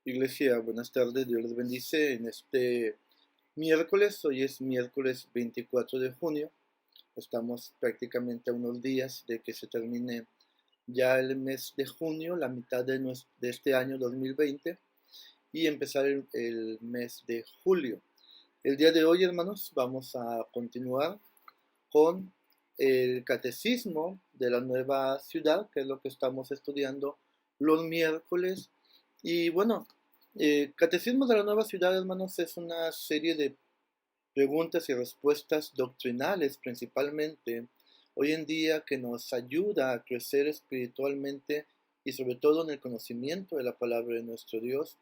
Iglesia, buenas tardes, Dios les bendice en este miércoles. Hoy es miércoles 24 de junio. Estamos prácticamente a unos días de que se termine ya el mes de junio, la mitad de este año 2020, y empezar el mes de julio. El día de hoy, hermanos, vamos a continuar con el catecismo de la nueva ciudad, que es lo que estamos estudiando los miércoles. Y bueno, Catecismo de la Nueva Ciudad, hermanos, es una serie de preguntas y respuestas doctrinales principalmente, hoy en día, que nos ayuda a crecer espiritualmente y sobre todo en el conocimiento de la palabra de nuestro Dios,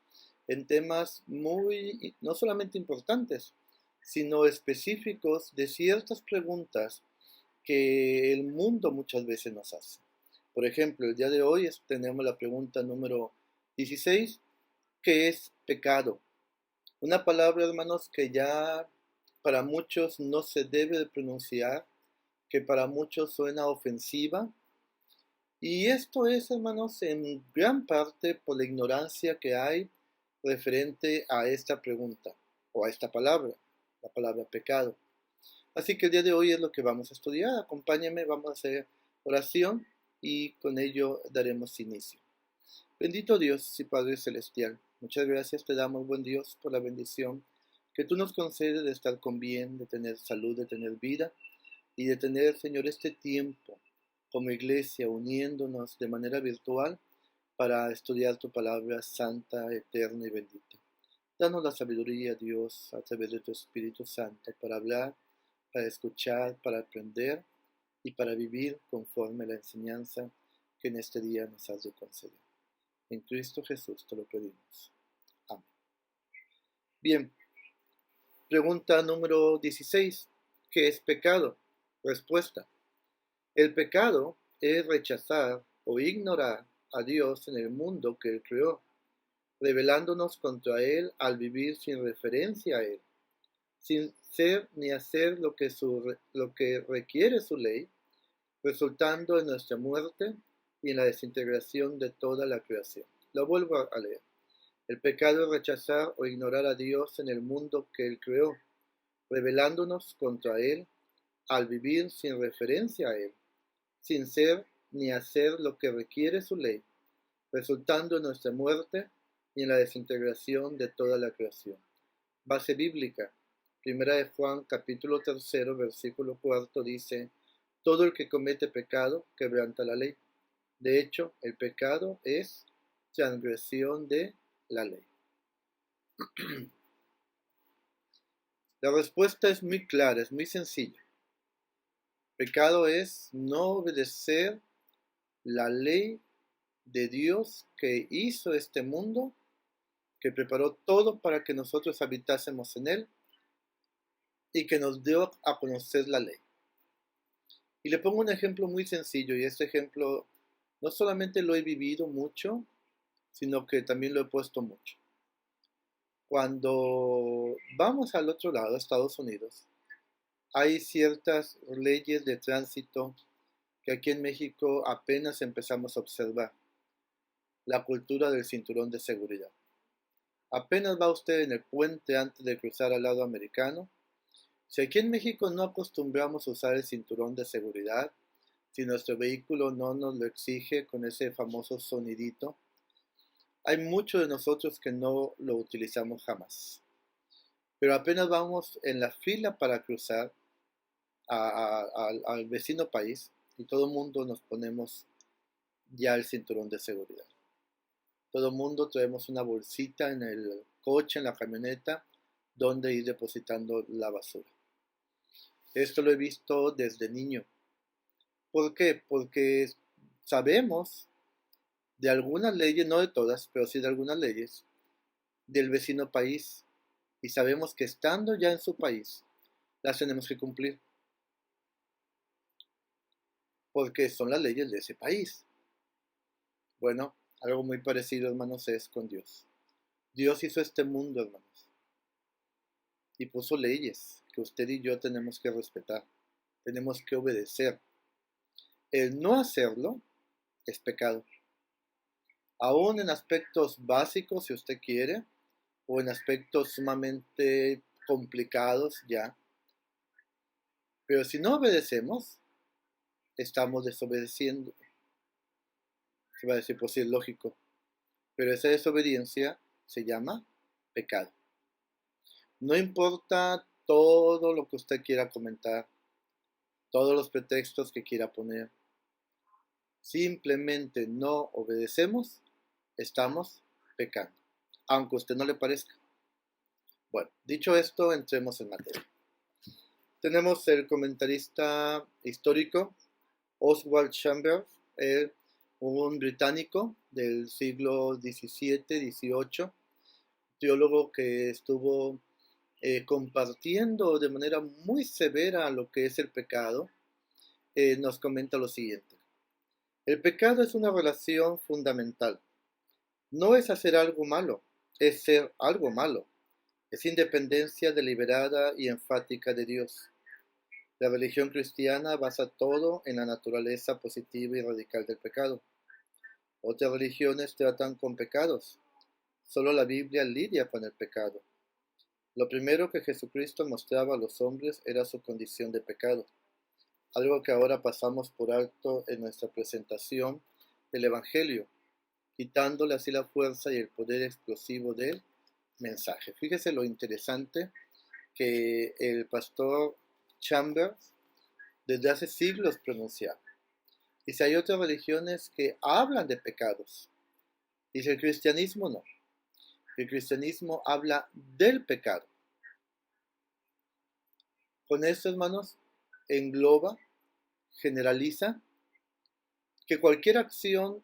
en temas muy, no solamente importantes, sino específicos de ciertas preguntas que el mundo muchas veces nos hace. Por ejemplo, el día de hoy tenemos la pregunta número 16: ¿qué es pecado? Una palabra, hermanos, que ya para muchos no se debe de pronunciar, que para muchos suena ofensiva. Y esto es, hermanos, en gran parte por la ignorancia que hay referente a esta pregunta o a esta palabra, la palabra pecado. Así que el día de hoy es lo que vamos a estudiar. Acompáñenme, vamos a hacer oración y con ello daremos inicio. Bendito Dios y Padre Celestial, muchas gracias te damos, buen Dios, por la bendición que tú nos concedes de estar con bien, de tener salud, de tener vida y de tener, Señor, este tiempo como iglesia uniéndonos de manera virtual para estudiar tu palabra santa, eterna y bendita. Danos la sabiduría, Dios, a través de tu Espíritu Santo para hablar, para escuchar, para aprender y para vivir conforme a la enseñanza que en este día nos has de conceder. En Cristo Jesús te lo pedimos. Amén. Bien, pregunta número 16. ¿Qué es pecado? Respuesta: el pecado es rechazar o ignorar a Dios en el mundo que Él creó, rebelándonos contra Él al vivir sin referencia a Él, sin ser ni hacer lo que requiere su ley, resultando en nuestra muerte y en la desintegración de toda la creación. Lo vuelvo a leer. El pecado es rechazar o ignorar a Dios en el mundo que Él creó, rebelándonos contra Él al vivir sin referencia a Él, sin ser ni hacer lo que requiere su ley, resultando en nuestra muerte y en la desintegración de toda la creación. Base bíblica: Primera de Juan, capítulo 3, versículo 4, dice: todo el que comete pecado quebranta la ley. De hecho, el pecado es transgresión de la ley. La respuesta es muy clara, es muy sencilla. Pecado es no obedecer la ley de Dios que hizo este mundo, que preparó todo para que nosotros habitásemos en él y que nos dio a conocer la ley. Y le pongo un ejemplo muy sencillo, y este ejemplo no solamente lo he vivido mucho, sino que también lo he puesto mucho. Cuando vamos al otro lado, a Estados Unidos, hay ciertas leyes de tránsito que aquí en México apenas empezamos a observar. La cultura del cinturón de seguridad. Apenas va usted en el puente antes de cruzar al lado americano. Si aquí en México no acostumbramos a usar el cinturón de seguridad, si nuestro vehículo no nos lo exige con ese famoso sonidito, hay muchos de nosotros que no lo utilizamos jamás. Pero apenas vamos en la fila para cruzar al vecino país y todo el mundo nos ponemos ya el cinturón de seguridad. Todo el mundo traemos una bolsita en el coche, en la camioneta, donde ir depositando la basura. Esto lo he visto desde niño. ¿Por qué? Porque sabemos de algunas leyes, no de todas, pero sí de algunas leyes, del vecino país. Y sabemos que estando ya en su país, las tenemos que cumplir. Porque son las leyes de ese país. Bueno, algo muy parecido, hermanos, es con Dios. Dios hizo este mundo, hermanos, y puso leyes que usted y yo tenemos que respetar, tenemos que obedecer. El no hacerlo es pecado. aún en aspectos básicos, si usted quiere, o en aspectos sumamente complicados ya. Pero si no obedecemos, estamos desobedeciendo. Se va a decir, pues sí, es lógico. Pero esa desobediencia se llama pecado. No importa todo lo que usted quiera comentar, todos los pretextos que quiera poner. Simplemente no obedecemos, estamos pecando, aunque a usted no le parezca. Bueno, dicho esto, entremos en materia. Tenemos el comentarista histórico Oswald Chambers, un británico del siglo XVII-XVIII, teólogo que estuvo compartiendo de manera muy severa lo que es el pecado. Nos comenta lo siguiente: el pecado es una relación fundamental. No es hacer algo malo, es ser algo malo. Es independencia deliberada y enfática de Dios. La religión cristiana basa todo en la naturaleza positiva y radical del pecado. Otras religiones tratan con pecados. Solo la Biblia lidia con el pecado. Lo primero que Jesucristo mostraba a los hombres era su condición de pecado, algo que ahora pasamos por alto en nuestra presentación del Evangelio, quitándole así la fuerza y el poder explosivo del mensaje. Fíjese lo interesante que el pastor Chambers desde hace siglos pronunciaba. Dice, hay otras religiones que hablan de pecados. Dice, el cristianismo no. El cristianismo habla del pecado. Con esto, hermanos, engloba, generaliza, que cualquier acción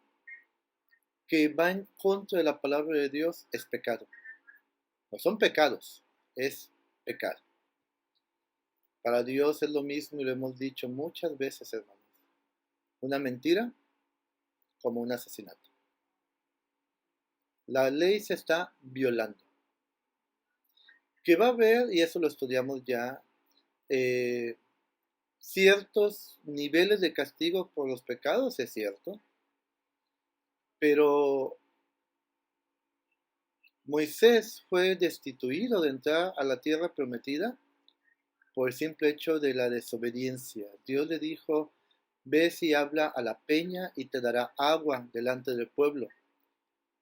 que va en contra de la palabra de Dios es pecado. No son pecados, es pecado. Para Dios es lo mismo y lo hemos dicho muchas veces, hermanos. Una mentira como un asesinato. La ley se está violando. Que va a haber, y eso lo estudiamos ya, ciertos niveles de castigo por los pecados, es cierto, pero Moisés fue destituido de entrar a la tierra prometida por el simple hecho de la desobediencia. Dios le dijo, ve y habla a la peña y te dará agua delante del pueblo.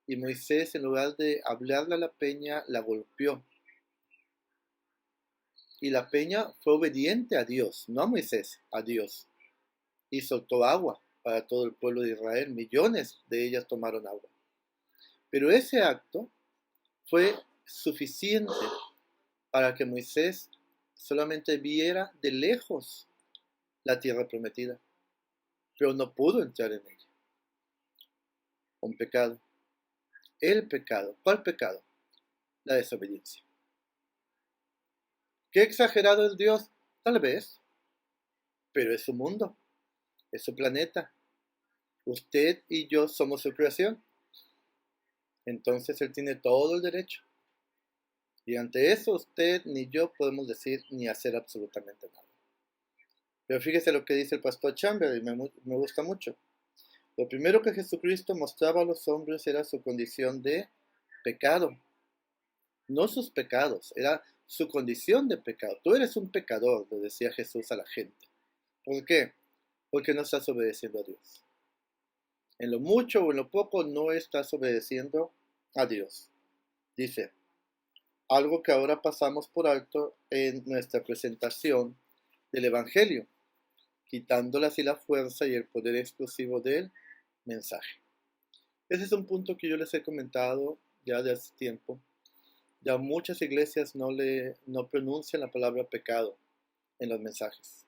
Y Moisés, en lugar de hablarle a la peña, la golpeó. Y la peña fue obediente a Dios, no a Moisés, a Dios. Y soltó agua para todo el pueblo de Israel. Millones de ellas tomaron agua. Pero ese acto fue suficiente para que Moisés solamente viera de lejos la tierra prometida, pero no pudo entrar en ella. Un pecado. El pecado. ¿Cuál pecado? La desobediencia. ¿Qué exagerado es Dios? Tal vez, pero es su mundo, es su planeta. Usted y yo somos su creación. Entonces Él tiene todo el derecho. Y ante eso usted ni yo podemos decir ni hacer absolutamente nada. Pero fíjese lo que dice el pastor Chambers, y me gusta mucho. Lo primero que Jesucristo mostraba a los hombres era su condición de pecado. No sus pecados, era su condición de pecado. Tú eres un pecador, le decía Jesús a la gente. ¿Por qué? Porque no estás obedeciendo a Dios. En lo mucho o en lo poco no estás obedeciendo a Dios. Dice, algo que ahora pasamos por alto en nuestra presentación del Evangelio, quitándole así la fuerza y el poder explosivo del mensaje. Ese es un punto que yo les he comentado ya de hace tiempo. Ya muchas iglesias no pronuncian la palabra pecado en los mensajes.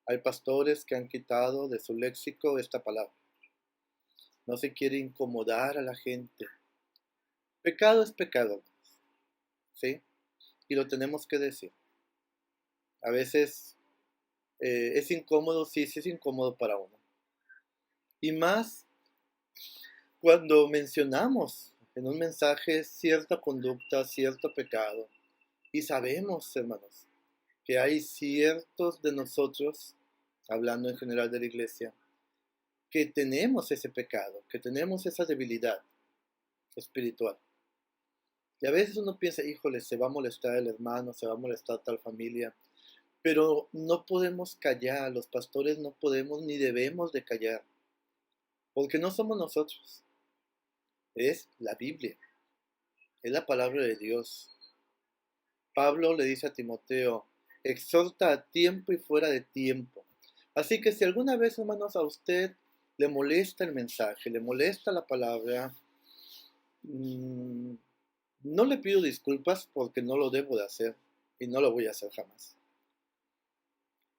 Hay pastores que han quitado de su léxico esta palabra. No se quiere incomodar a la gente. Pecado es pecado, ¿sí? Y lo tenemos que decir. A veces es incómodo, sí es incómodo para uno. Y más cuando mencionamos en un mensaje cierta conducta, cierto pecado. Y sabemos, hermanos, que hay ciertos de nosotros, hablando en general de la iglesia, que tenemos ese pecado, que tenemos esa debilidad espiritual. Y a veces uno piensa, híjole, se va a molestar el hermano, se va a molestar tal familia, pero no podemos callar, los pastores no podemos ni debemos de callar, porque no somos nosotros, es la Biblia, es la palabra de Dios. Pablo le dice a Timoteo, exhorta a tiempo y fuera de tiempo. Así que si alguna vez, hermanos, a usted le molesta el mensaje, le molesta la palabra, no le pido disculpas porque no lo debo de hacer y no lo voy a hacer jamás.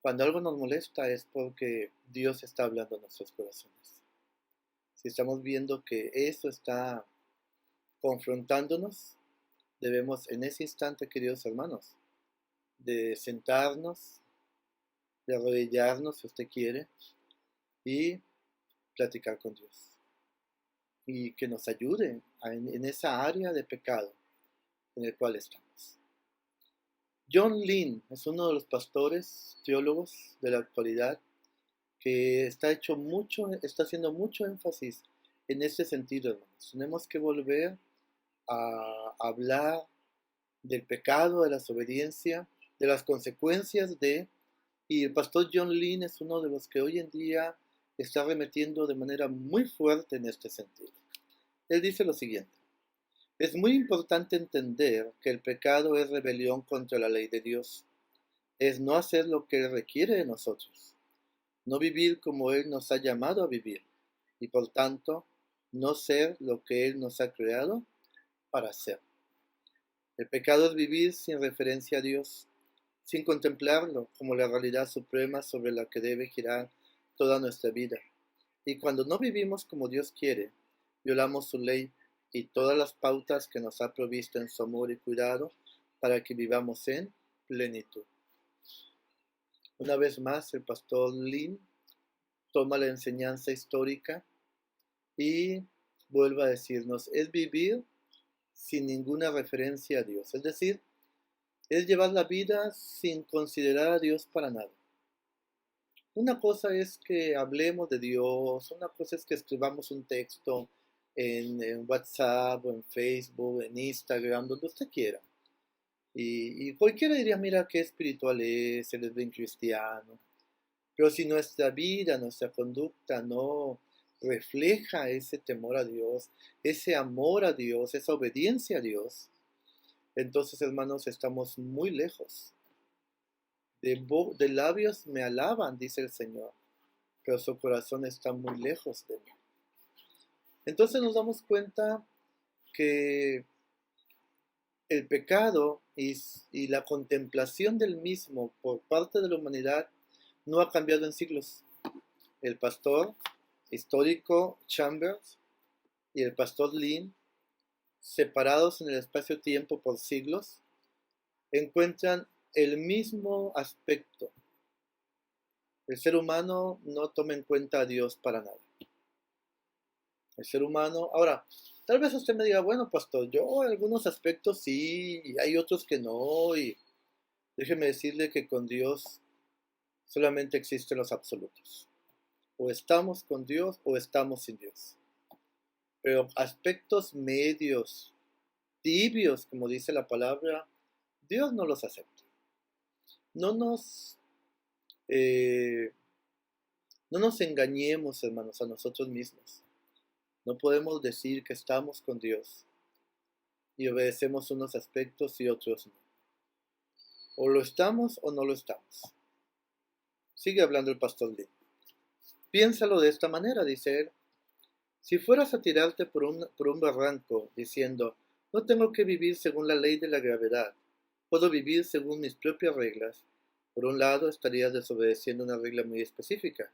Cuando algo nos molesta es porque Dios está hablando en nuestros corazones. Si estamos viendo que eso está confrontándonos, debemos en ese instante, queridos hermanos, de sentarnos, de arrodillarnos si usted quiere y platicar con Dios. Y que nos ayude en esa área de pecado en el cual estamos. John Lynn es uno de los pastores, teólogos de la actualidad que está haciendo mucho énfasis en este sentido, hermanos. Tenemos que volver a hablar del pecado, de la desobediencia, de las consecuencias y el pastor John Lynn es uno de los que hoy en día está remetiendo de manera muy fuerte en este sentido. Él dice lo siguiente: es muy importante entender que el pecado es rebelión contra la ley de Dios. Es no hacer lo que Él requiere de nosotros, no vivir como Él nos ha llamado a vivir y por tanto no ser lo que Él nos ha creado para ser. El pecado es vivir sin referencia a Dios, sin contemplarlo como la realidad suprema sobre la que debe girar toda nuestra vida. Y cuando no vivimos como Dios quiere, violamos su ley y todas las pautas que nos ha provisto en su amor y cuidado para que vivamos en plenitud. Una vez más, el pastor Lynn toma la enseñanza histórica y vuelve a decirnos, es vivir sin ninguna referencia a Dios, es decir, es llevar la vida sin considerar a Dios para nada. Una cosa es que hablemos de Dios, una cosa es que escribamos un texto en WhatsApp o en Facebook, en Instagram, donde usted quiera. Y cualquiera diría, mira qué espiritual es, él es bien cristiano. Pero si nuestra vida, nuestra conducta no refleja ese temor a Dios, ese amor a Dios, esa obediencia a Dios, entonces, hermanos, estamos muy lejos. De labios me alaban, dice el Señor, pero su corazón está muy lejos de mí. Entonces nos damos cuenta que el pecado y la contemplación del mismo por parte de la humanidad no ha cambiado en siglos. El pastor histórico Chambers y el pastor Lynn, separados en el espacio-tiempo por siglos, encuentran el mismo aspecto. El ser humano no toma en cuenta a Dios para nada. El ser humano, ahora, tal vez usted me diga, bueno, pastor, yo en algunos aspectos sí, y hay otros que no, y déjeme decirle que con Dios solamente existen los absolutos. O estamos con Dios o estamos sin Dios. Pero aspectos medios, tibios, como dice la palabra, Dios no los acepta. No nos, no nos engañemos, hermanos, a nosotros mismos. No podemos decir que estamos con Dios y obedecemos unos aspectos y otros no. O lo estamos o no lo estamos. Sigue hablando el pastor Lee. Piénsalo de esta manera, dice él. Si fueras a tirarte por un barranco diciendo, no tengo que vivir según la ley de la gravedad, puedo vivir según mis propias reglas, por un lado estarías desobedeciendo una regla muy específica,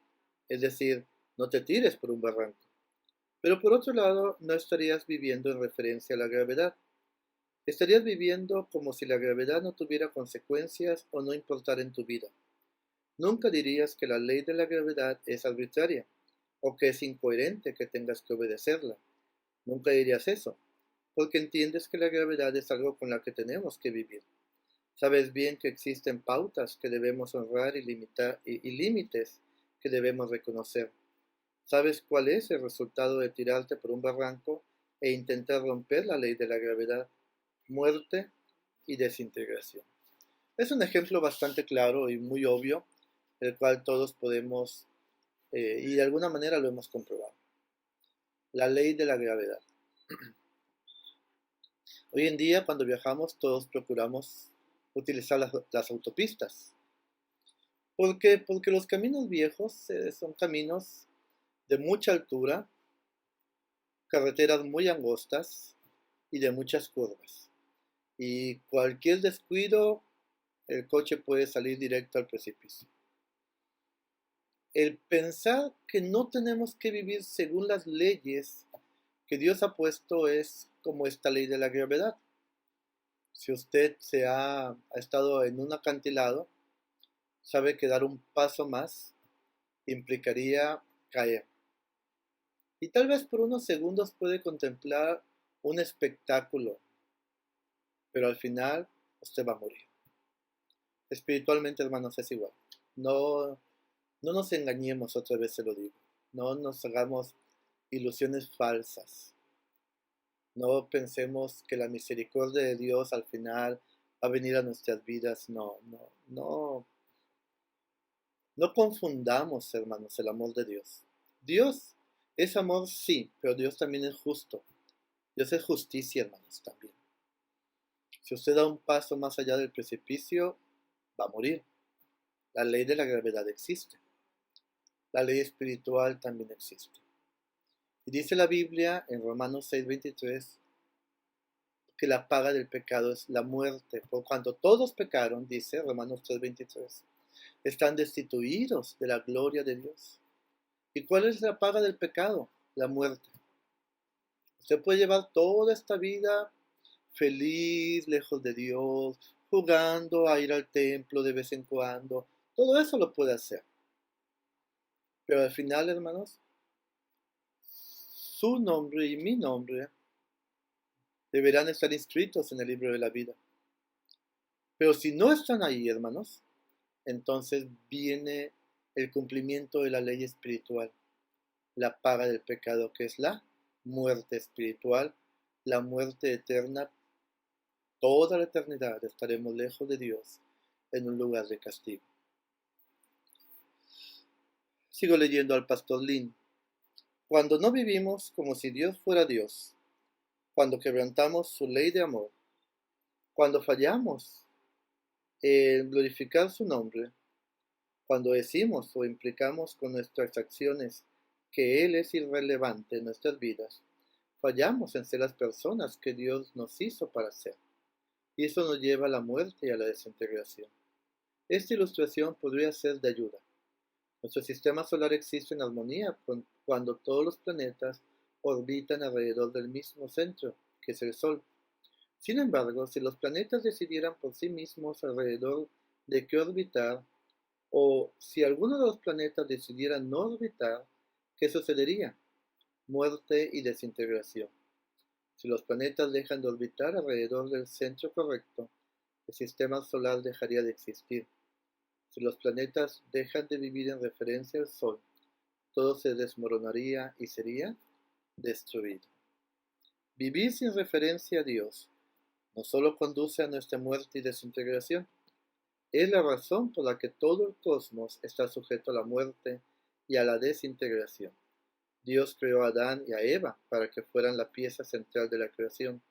es decir, no te tires por un barranco. Pero por otro lado, no estarías viviendo en referencia a la gravedad. Estarías viviendo como si la gravedad no tuviera consecuencias o no importara en tu vida. Nunca dirías que la ley de la gravedad es arbitraria o que es incoherente que tengas que obedecerla. Nunca dirías eso, porque entiendes que la gravedad es algo con la que tenemos que vivir. Sabes bien que existen pautas que debemos honrar y límites que debemos reconocer. ¿Sabes cuál es el resultado de tirarte por un barranco e intentar romper la ley de la gravedad? Muerte y desintegración. Es un ejemplo bastante claro y muy obvio, el cual todos podemos, y de alguna manera lo hemos comprobado. La ley de la gravedad. Hoy en día, cuando viajamos, todos procuramos utilizar las autopistas. ¿Por qué? Porque los caminos viejos son caminos de mucha altura, carreteras muy angostas y de muchas curvas. Y cualquier descuido, el coche puede salir directo al precipicio. El pensar que no tenemos que vivir según las leyes que Dios ha puesto es como esta ley de la gravedad. Si usted ha estado en un acantilado, sabe que dar un paso más implicaría caer. Y tal vez por unos segundos puede contemplar un espectáculo, pero al final usted va a morir. Espiritualmente, hermanos, es igual. No, no nos engañemos, otra vez se lo digo. No nos hagamos ilusiones falsas. No pensemos que la misericordia de Dios al final va a venir a nuestras vidas. No confundamos, hermanos, el amor de Dios. Dios es amor, sí, pero Dios también es justo. Dios es justicia, hermanos, también. Si usted da un paso más allá del precipicio, va a morir. La ley de la gravedad existe. La ley espiritual también existe. Y dice la Biblia en Romanos 6:23 que la paga del pecado es la muerte. Por cuanto todos pecaron, dice Romanos 3:23, están destituidos de la gloria de Dios. ¿Y cuál es la paga del pecado? La muerte. Usted puede llevar toda esta vida feliz, lejos de Dios, jugando a ir al templo de vez en cuando. Todo eso lo puede hacer. Pero al final, hermanos, su nombre y mi nombre deberán estar inscritos en el libro de la vida. Pero si no están ahí, hermanos, entonces viene el cumplimiento de la ley espiritual, la paga del pecado, que es la muerte espiritual, la muerte eterna. Toda la eternidad estaremos lejos de Dios en un lugar de castigo. Sigo leyendo al pastor Lin. Cuando no vivimos como si Dios fuera Dios, cuando quebrantamos su ley de amor, cuando fallamos en glorificar su nombre, cuando decimos o implicamos con nuestras acciones que Él es irrelevante en nuestras vidas, fallamos en ser las personas que Dios nos hizo para ser. Y eso nos lleva a la muerte y a la desintegración. Esta ilustración podría ser de ayuda. Nuestro sistema solar existe en armonía cuando todos los planetas orbitan alrededor del mismo centro, que es el Sol. Sin embargo, si los planetas decidieran por sí mismos alrededor de qué orbitar, o si alguno de los planetas decidiera no orbitar, ¿qué sucedería? Muerte y desintegración. Si los planetas dejan de orbitar alrededor del centro correcto, el sistema solar dejaría de existir. Si los planetas dejan de vivir en referencia al Sol, todo se desmoronaría y sería destruido. Vivir sin referencia a Dios no solo conduce a nuestra muerte y desintegración, es la razón por la que todo el cosmos está sujeto a la muerte y a la desintegración. Dios creó a Adán y a Eva para que fueran la pieza central de la creación.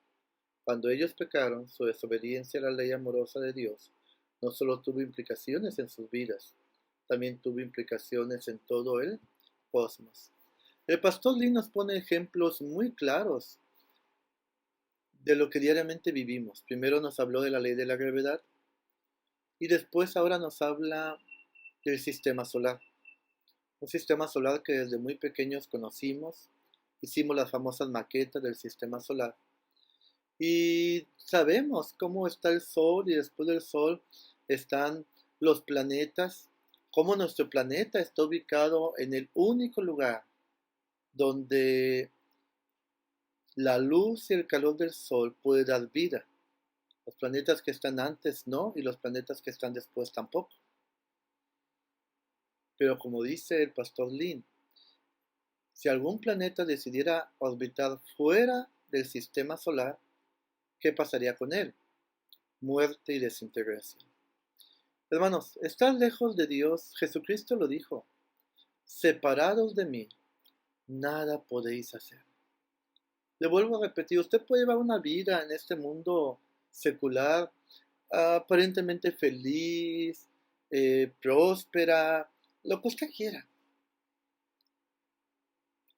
Cuando ellos pecaron, su desobediencia a la ley amorosa de Dios no solo tuvo implicaciones en sus vidas, también tuvo implicaciones en todo el cosmos. El pastor Lee nos pone ejemplos muy claros de lo que diariamente vivimos. Primero nos habló de la ley de la gravedad y después ahora nos habla del sistema solar. Un sistema solar que desde muy pequeños conocimos, hicimos las famosas maquetas del sistema solar y sabemos cómo está el Sol y después del Sol están los planetas, cómo nuestro planeta está ubicado en el único lugar donde la luz y el calor del Sol puede dar vida. Los planetas que están antes no, y los planetas que están después tampoco. Pero como dice el pastor Lin, Si algún planeta decidiera orbitar fuera del sistema solar, ¿qué pasaría con él? Muerte y desintegración. Hermanos, estar lejos de Dios, Jesucristo lo dijo, separados de mí, nada podéis hacer. Le vuelvo a repetir, usted puede llevar una vida en este mundo secular, aparentemente feliz, próspera, lo que usted quiera.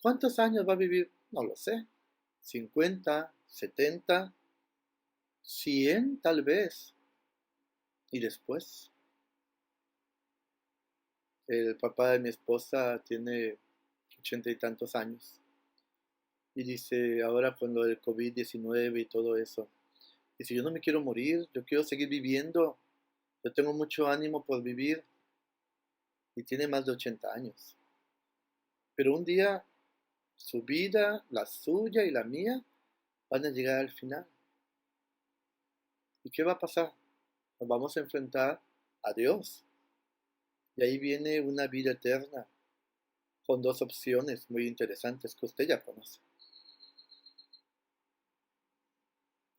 ¿Cuántos años va a vivir? No lo sé. 50, 70, 100 tal vez. Y después, el papá de mi esposa tiene 80 y tantos años. Y dice, ahora con lo del COVID-19 y todo eso, dice, yo no me quiero morir, yo quiero seguir viviendo, yo tengo mucho ánimo por vivir. Y tiene más de 80 años. Pero un día su vida, la suya y la mía, van a llegar al final. ¿Y qué va a pasar? Nos vamos a enfrentar a Dios. Y ahí viene una vida eterna, con dos opciones muy interesantes que usted ya conoce.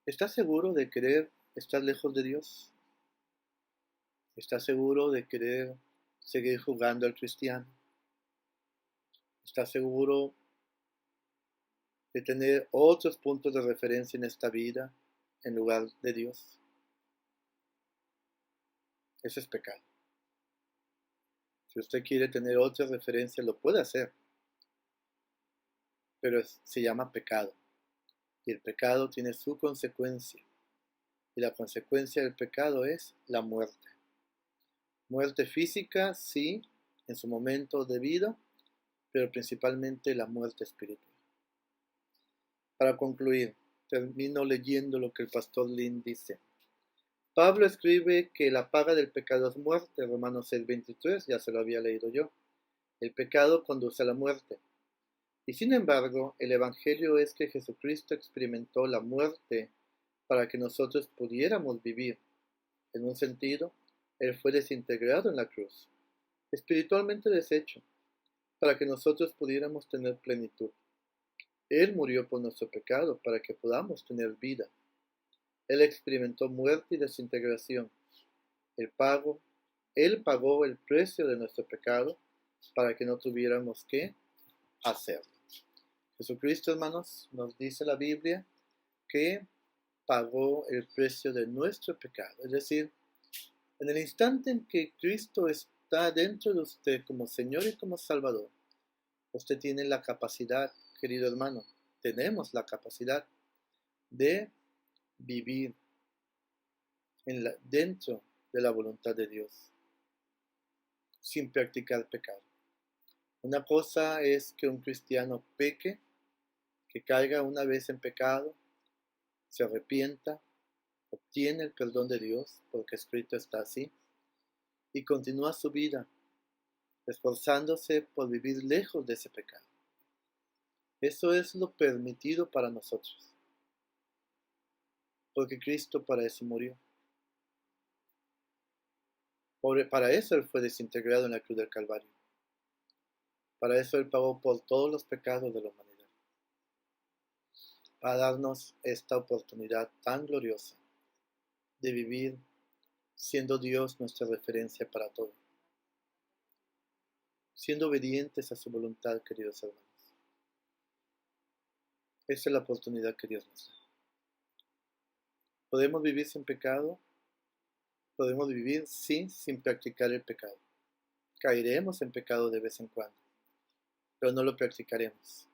¿Está seguro de querer estar lejos de Dios? ¿Está seguro de querer seguir jugando al cristiano? ¿Está seguro de tener otros puntos de referencia en esta vida en lugar de Dios? Ese es pecado. Si usted quiere tener otra referencia, lo puede hacer, pero se llama pecado. Y el pecado tiene su consecuencia. Y la consecuencia del pecado es la muerte. Muerte física, sí, en su momento debido, pero principalmente la muerte espiritual. Para concluir, termino leyendo lo que el pastor Lin dice. Pablo escribe que la paga del pecado es muerte, Romanos 6:23, ya se lo había leído yo. El pecado conduce a la muerte. Y sin embargo, el Evangelio es que Jesucristo experimentó la muerte para que nosotros pudiéramos vivir. En un sentido, Él fue desintegrado en la cruz, espiritualmente deshecho, para que nosotros pudiéramos tener plenitud. Él murió por nuestro pecado para que podamos tener vida. Él experimentó muerte y desintegración. Él pagó el precio de nuestro pecado para que no tuviéramos que hacerlo. Jesucristo, hermanos, nos dice la Biblia que pagó el precio de nuestro pecado. Es decir, en el instante en que Cristo está dentro de usted como Señor y como Salvador, usted tiene la capacidad, querido hermano, tenemos la capacidad de vivir dentro de la voluntad de Dios, sin practicar pecado. Una cosa es que un cristiano peque, que caiga una vez en pecado, se arrepienta, obtiene el perdón de Dios, porque escrito está así, y continúa su vida, esforzándose por vivir lejos de ese pecado. Eso es lo permitido para nosotros, porque Cristo para eso murió. Para eso Él fue desintegrado en la cruz del Calvario. Para eso Él pagó por todos los pecados de la humanidad. Para darnos esta oportunidad tan gloriosa de vivir siendo Dios nuestra referencia para todo. Siendo obedientes a su voluntad, queridos hermanos. Esa es la oportunidad que Dios nos da. Podemos vivir sin pecado, podemos vivir sin practicar el pecado. Caeremos en pecado de vez en cuando, pero no lo practicaremos.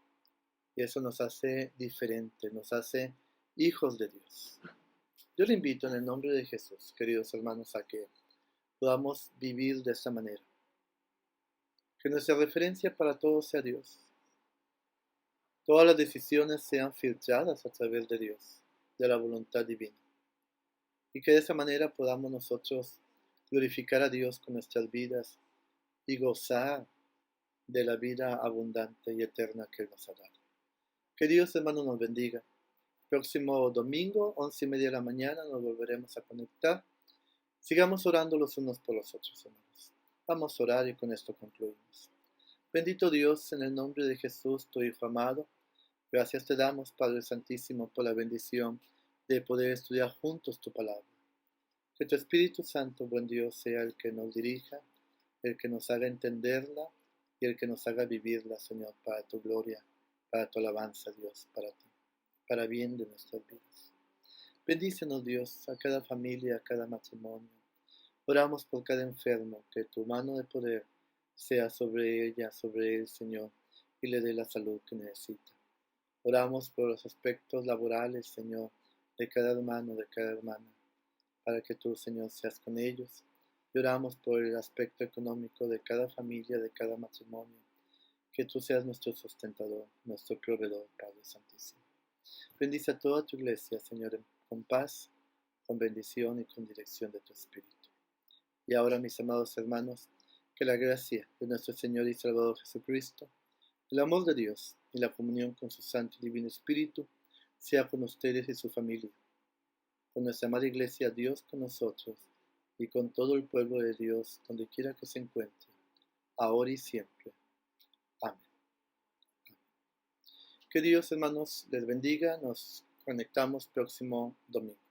Y eso nos hace diferentes, nos hace hijos de Dios. Yo le invito en el nombre de Jesús, queridos hermanos, a que podamos vivir de esta manera. Que nuestra referencia para todos sea Dios. Todas las decisiones sean filtradas a través de Dios, de la voluntad divina. Y que de esa manera podamos nosotros glorificar a Dios con nuestras vidas y gozar de la vida abundante y eterna que Él nos ha dado. Que Dios, hermano, nos bendiga. Próximo domingo, 11:30 de la mañana, nos volveremos a conectar. Sigamos orando los unos por los otros, hermanos. Vamos a orar y con esto concluimos. Bendito Dios, en el nombre de Jesús, tu Hijo amado, gracias te damos, Padre Santísimo, por la bendición de poder estudiar juntos tu palabra. Que tu Espíritu Santo, buen Dios, sea el que nos dirija, el que nos haga entenderla y el que nos haga vivirla, Señor, para tu gloria, para tu alabanza, Dios, para ti, para bien de nuestras vidas. Bendícenos, Dios, a cada familia, a cada matrimonio. Oramos por cada enfermo, que tu mano de poder sea sobre ella, sobre él, Señor, y le dé la salud que necesita. Oramos por los aspectos laborales, Señor, de cada hermano, de cada hermana, para que tú, Señor, seas con ellos. Y oramos por el aspecto económico de cada familia, de cada matrimonio, que tú seas nuestro sustentador, nuestro proveedor, Padre Santísimo. Bendice a toda tu iglesia, Señor, con paz, con bendición y con dirección de tu Espíritu. Y ahora, mis amados hermanos, que la gracia de nuestro Señor y Salvador Jesucristo, el amor de Dios y la comunión con su Santo y Divino Espíritu sea con ustedes y su familia, con nuestra amada Iglesia, Dios con nosotros y con todo el pueblo de Dios, donde quiera que se encuentre, ahora y siempre. Amén. Que Dios, hermanos, les bendiga. Nos conectamos próximo domingo.